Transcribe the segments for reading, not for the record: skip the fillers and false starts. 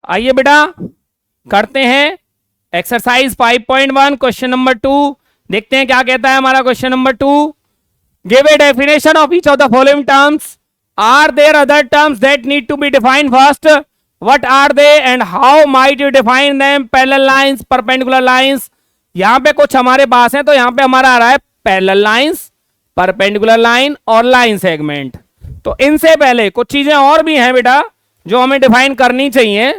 आइए बेटा करते हैं एक्सरसाइज 5.1 क्वेश्चन नंबर 2। देखते हैं क्या कहता है हमारा question number 2। Give a definition of each of the following terms. Are there other terms that need to be defined first? What are they and how might you define them? Parallel lines, perpendicular lines. यहां पे कुछ हमारे पास है, तो यहां पे हमारा आ रहा है पैरेलल लाइंस, परपेंडिकुलर लाइन और लाइन सेगमेंट। तो इनसे पहले कुछ चीजें और भी हैं बेटा जो हमें डिफाइन करनी चाहिए,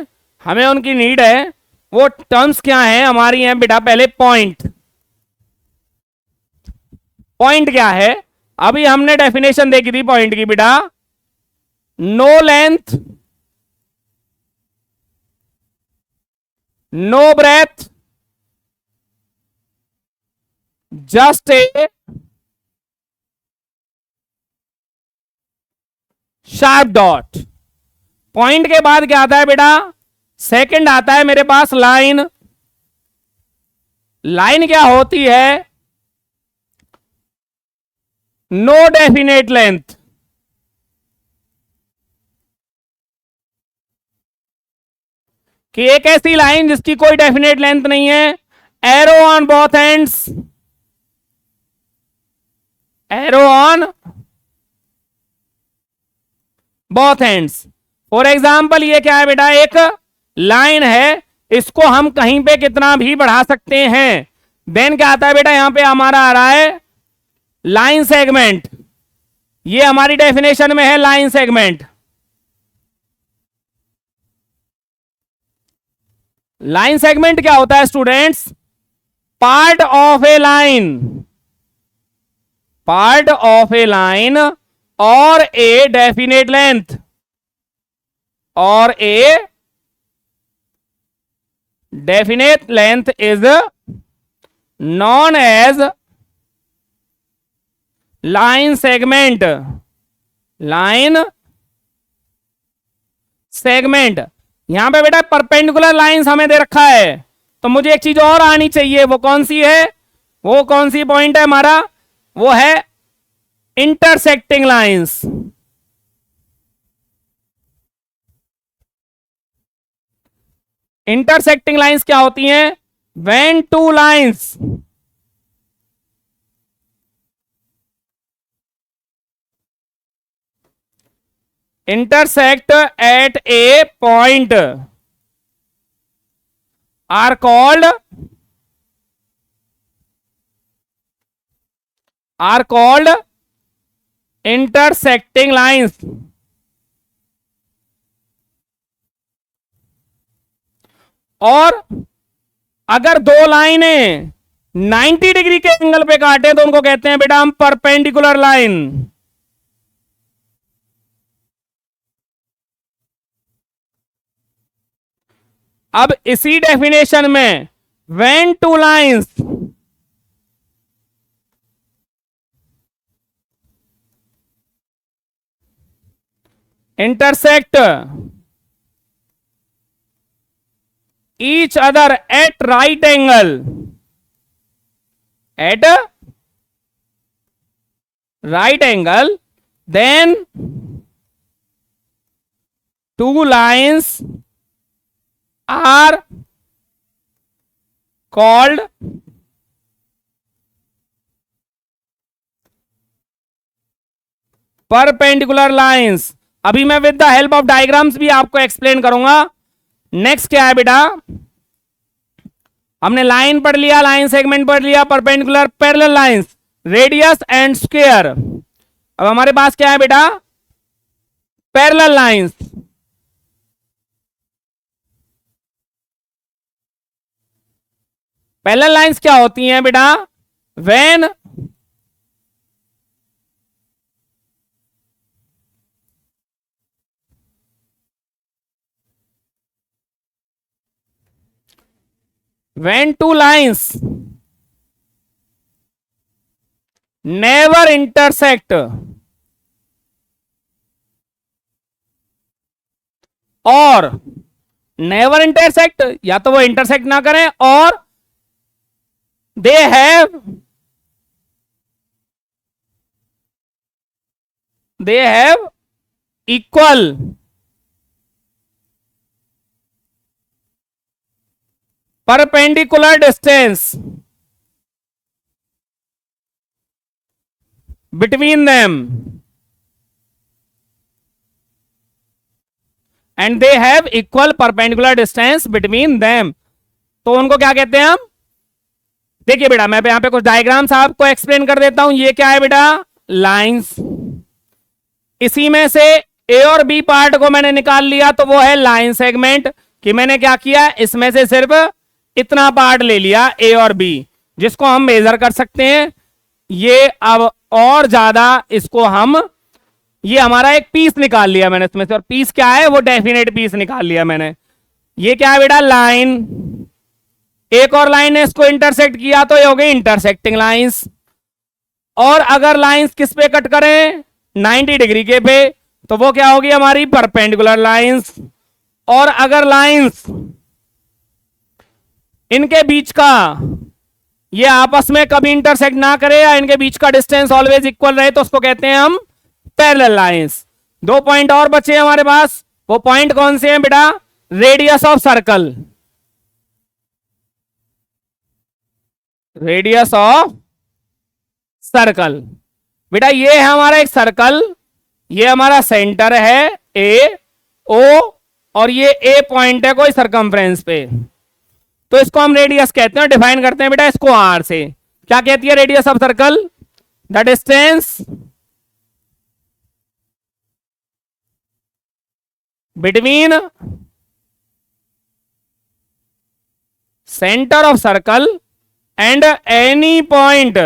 हमें उनकी नीड है। वो टर्म्स क्या हैं हमारी हैं बेटा? पहले पॉइंट। पॉइंट क्या है? अभी हमने डेफिनेशन देखी थी पॉइंट की बेटा। No length, no breadth, just a sharp dot. Point के बाद क्या आता है बेटा? सेकंड आता है मेरे पास लाइन। लाइन क्या होती है? No definite length. कि एक ऐसी लाइन जिसकी कोई डेफिनेट लेंथ नहीं है। Arrow on both ends, arrow on both ends. For example ये क्या है बेटा? एक लाइन है, इसको हम कहीं पे कितना भी बढ़ा सकते हैं। देन क्या आता है बेटा? यहां पे हमारा आ रहा है लाइन सेगमेंट। ये हमारी डेफिनेशन में है लाइन सेगमेंट। लाइन सेगमेंट क्या होता है students? Part of a line, part of a line और ए डेफिनेट लेंथ, और a definite length is known as line segment. Line segment. यहां पे बेटा परपेंडिकुलर लाइंस हमें दे रखा है, तो मुझे एक चीज और आनी चाहिए। वो कौन सी है? वो कौन सी पॉइंट है हमारा? वो है इंटरसेक्टिंग लाइंस। इंटरसेक्टिंग लाइंस क्या होती हैं? When two lines intersect at a point are called intersecting lines। और अगर दो लाइनें 90 डिग्री के एंगल पे काटे तो उनको कहते हैं बेटा हम परपेंडिकुलर लाइन। अब इसी डेफिनेशन में when two lines intersect each other at right angle, at right angle, then two lines are called perpendicular lines. अभी मैं with the help of diagrams भी आपको एक्सप्लेन करूंगा। नेक्स्ट क्या है बेटा? हमने लाइन पढ़ लिया, लाइन सेगमेंट पढ़ लिया, perpendicular, parallel lines, radius and square. अब हमारे पास क्या है बेटा? Parallel lines. पैरेलल लाइंस क्या होती हैं बेटा? When when two lines never intersect और नेवर इंटरसेक्ट, या तो वो इंटरसेक्ट ना करें, और they have equal perpendicular distance between them and they have equal perpendicular distance between them, तो उनको क्या कहते हैं हम? देखिए बेटा, मैं यहां पे कुछ डायग्राम्स आपको एक्सप्लेन कर देता हूं। ये क्या है बेटा? लाइंस। इसी में से ए और बी पार्ट को मैंने निकाल लिया, तो वो है लाइन सेगमेंट। कि मैंने क्या किया, इसमें से सिर्फ इतना पार्ट ले लिया ए और बी, जिसको हम मेजर कर सकते हैं। ये अब और ज्यादा इसको हम, ये हमारा एक पीस निकाल लिया मैंने इसमें से, और पीस क्या है? वो डेफिनेट पीस निकाल लिया मैंने। ये क्या है बेटा? लाइन। एक और लाइन ने इसको इंटरसेक्ट किया, तो ये हो गई इंटरसेक्टिंग लाइंस। और अगर लाइंस किस पे कट करें? 90 डिग्री के पे, तो वो क्या होगी? हमारी परपेंडिकुलर लाइंस। और अगर लाइंस इनके बीच का, ये आपस में कभी इंटरसेक्ट ना करे या इनके बीच का डिस्टेंस ऑलवेज इक्वल रहे, तो उसको कहते हैं हम पैरेलल लाइंस। 2 पॉइंट और बचे हैं हमारे पास। वो पॉइंट कौन से हैं बेटा? Radius of circle. Radius of circle बेटा, ये है हमारा एक सर्कल, ये हमारा सेंटर है ए ओ, और ये ए पॉइंट है कोई सरकमफ्रेंस पे, तो इसको हम रेडियस कहते हैं। डिफाइन करते हैं बेटा इसको आर से। क्या कहती है radius of circle? The distance between centre of circle and any point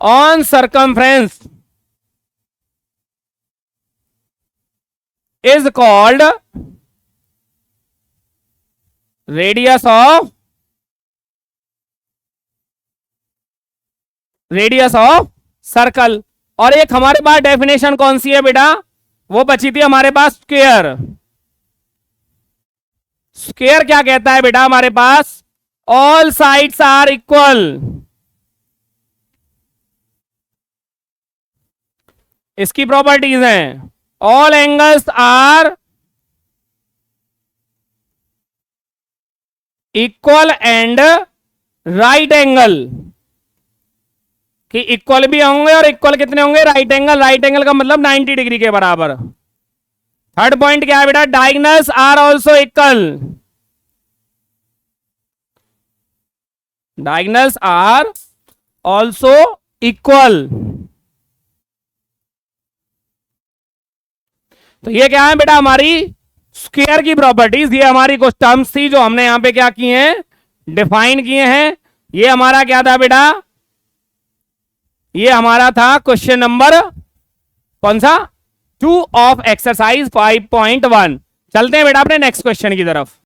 on circumference is called radius of circle. और एक हमारे पास डेफिनेशन कौन सी है बेटा? वो बची थी हमारे पास स्क्वायर। स्क्वायर क्या कहता है बेटा हमारे पास? All sides are equal. इसकी प्रॉपर्टीज हैं all angles are equal and right angle, कि इक्वल भी होंगे, और इक्वल कितने होंगे? Right angle. राइट एंगल का मतलब 90 डिग्री के बराबर। थर्ड पॉइंट क्या है बेटा? Diagonals are also equal. Diagonals are also equal. तो ये क्या है बेटा? हमारी स्क्वायर की प्रॉपर्टीज। ये हमारी कुछ टर्म्स थी जो हमने यहां पे क्या किए हैं? डिफाइन किए हैं। ये हमारा क्या था बेटा? ये हमारा था क्वेश्चन नंबर कौन सा? 2 ऑफ एक्सरसाइज 5.1। चलते हैं बेटा अपने नेक्स्ट क्वेश्चन की तरफ।